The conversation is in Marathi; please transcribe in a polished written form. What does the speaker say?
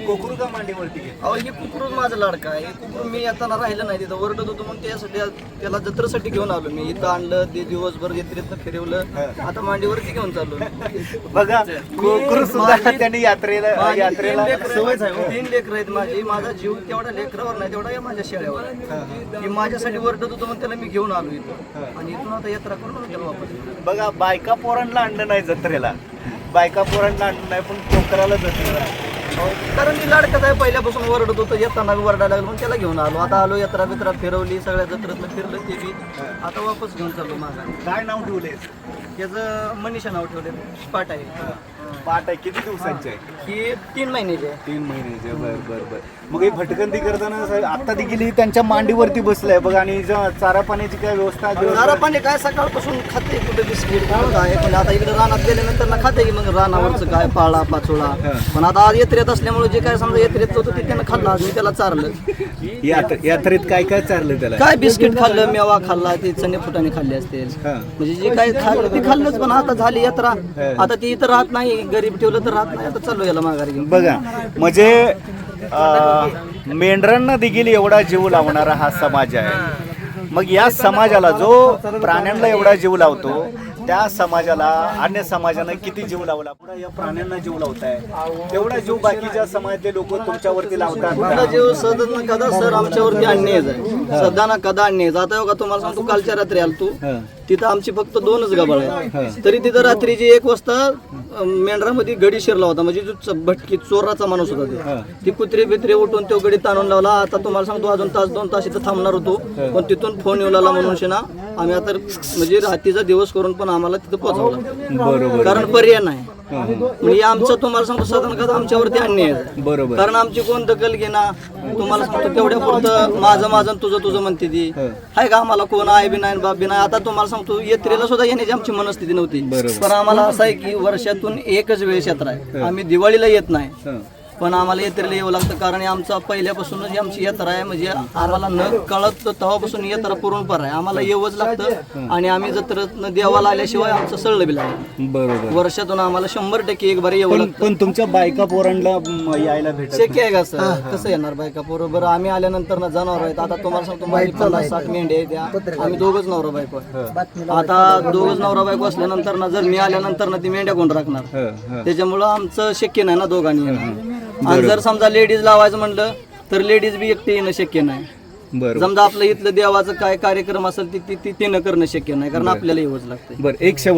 कोकरू का मांडीवरती घे? अहो हे कुकरूच माझं लाडका आहे. हे कुकरू मी येताना राहिलं नाही तिथं, ओरडत होतो म्हणून त्यासाठी त्याला जत्रेसाठी घेऊन आलो मी. इथं आणलं ते दिवसभर जत्रेतनं फिरवलं, आता मांडीवरती घेऊन चाललो. बघा कोकरू सुद्धा त्यांनी यात्रेला सवयच आहे. 3 लेकरं आहेत माझी. माझा जीव तेवढा लेकरावर नाही, तेवढा माझ्या शेळ्यावर आहे. की माझ्यासाठी ओरडत होतो म्हणून त्याला मी घेऊन आलो इथं, आणि इथून आता यात्रा करून त्याला वापस. बघा बायका पोरांना आणलं नाही जत्रेला, बायका पोरांना आणलं नाही, पण कोकराला जत्रेला. कारण मी लाडकाच आहे, पहिल्यापासून ओरडत होतो, येताना ओरडायला लागलो म्हणून त्याला घेऊन आलो. आता आलो, यात्रा बित्रा फिरवली, सगळ्या जत्रेतलं फिरलं ते बी, आता वापस घेऊन चाललो मागा. काय नाव ठेवले? त्याचं मनीषा नाव ठेवले, पाट आहे. पाट आहे. किती दिवसांचे आहे? ही 3 महिन्याची आहे. 3 महिन्याचे. बर. मग ही भटकंती करताना आता देखील त्यांच्या मांडीवरती बसलाय बघा. आणि चारा पाण्याची काय व्यवस्था? चारा पाणी काय सकाळपासून खाते, कुठे बिस्किट काय, पण आता इकडे रानात गेल्यानंतर ना खाते की मग रानावरचं काय पाळा पाचोळा. पण आता आज यात्रेत असल्यामुळे जे काय समजा यात्रेत होतं ते त्यानं खाल्लं, आज मी त्याला चारलं. यात्रेत काय काय चारलं त्याला? काय बिस्किट खाल्लं, मेवा खाल्ला, ते चणे फुटाणे खाल्ले असतील, म्हणजे जे काय खाल्लं ते खाल्लंच. पण आता झाली यात्रा, आता ती इथं राहत नाही, गरीब ठेवलं तर राहत नाही. आता चालू याला माघारी घेऊन. बघा म्हणजे मेंढरांना देखील एवढा जीव लावणारा हा समाज आहे. मग या समाजाला जो प्राण्यांना एवढा जीव लावतो, त्या समाजाला अन्य समाजानं किती जीव लावला? पुढे या प्राण्यांना जीव लावताय, तेवढा जीव बाकीच्या समाजातले लोक तुमच्यावरती लावतात. कुठला जीव सदा ना कदा सर आमच्यावरती अन्याय आहे, सदा ना कदा अन्याय. आता बघा तुम्हाला सांगतो, कालच्या रात्री आलो तू, तिथं आमची फक्त 2च गबाळ आहे, तरी तिथं रात्रीची 1 वाजता मेंढरामध्ये गडी शिरला होता. म्हणजे जो भटकी चोराचा माणूस होता ती कुत्रे बित्रे उठून तो गडी ताणून लावला. आता तुम्हाला सांगतो अजून 1-2 तास इथं थांबणार होतो, पण तिथून फोन येऊ लागला म्हणून ना आम्ही आता म्हणजे रात्रीचा दिवस करून पण आम्हाला तिथं पोहोचवलं. कारण पर्याय नाही. म्हणजे आमचं तुम्हाला सांगतो साधारण कदा आमच्यावरती अन्याय आहे. बरोबर. कारण आमची कोण दखल घेणार? तुम्हाला सांगतो तेवढ्या पुरतं माझं तुझं म्हणते ती आहे का? आम्हाला कोण आहे बी नाही बाप बी नाही. आता तुम्हाला सांगतो यात्रेला सुद्धा येण्याची आमची मनस्थिती नव्हती, पण आम्हाला असं आहे की वर्षातून एकच वेळेस यात्रा आहे. आम्ही दिवाळीला येत नाही, पण आम्हाला यात्रेला यावं लागतं. कारण आमचा पहिल्यापासूनच आमची यात्रा आहे, म्हणजे आम्हाला न कळत तेव्हापासून यात्रा पूर्णपर आहे. आम्हाला येवंच लागतं, आणि आम्ही जत्रेतनं देवाला आल्याशिवाय आमचं सळलं बी लागतं. बरोबर. वर्षातून आम्हाला 100% एक बारी यावं लागतं. पण तुमच्या बायका पोरांना यायला भेटत शक्य आहे का सर? कसं येणार बायका पोरं? बरं आम्ही आल्यानंतर ना जनावर आहेत. आता तुम्हाला सांगतो माझी 50-60 मेंढ्या आहेत, त्या आम्ही 2च नवरा बायको आहे. आता 2च नवरा बायको असल्यानंतर ना जर मी आल्यानंतर ना ती मेंढ्या कोण राखणार? त्याच्यामुळं आमचं शक्य नाही ना दोघांनी येणं. आणि जर समजा लेडीज लावायचं म्हणलं तर लेडीज बी एकटी येणं शक्य नाही. समजा आपलं इथलं देवाचं काय कार्यक्रम असेल ती तिनं करणं शक्य नाही, कारण आपल्याला येवंच लागतं. बरं, एक शेवट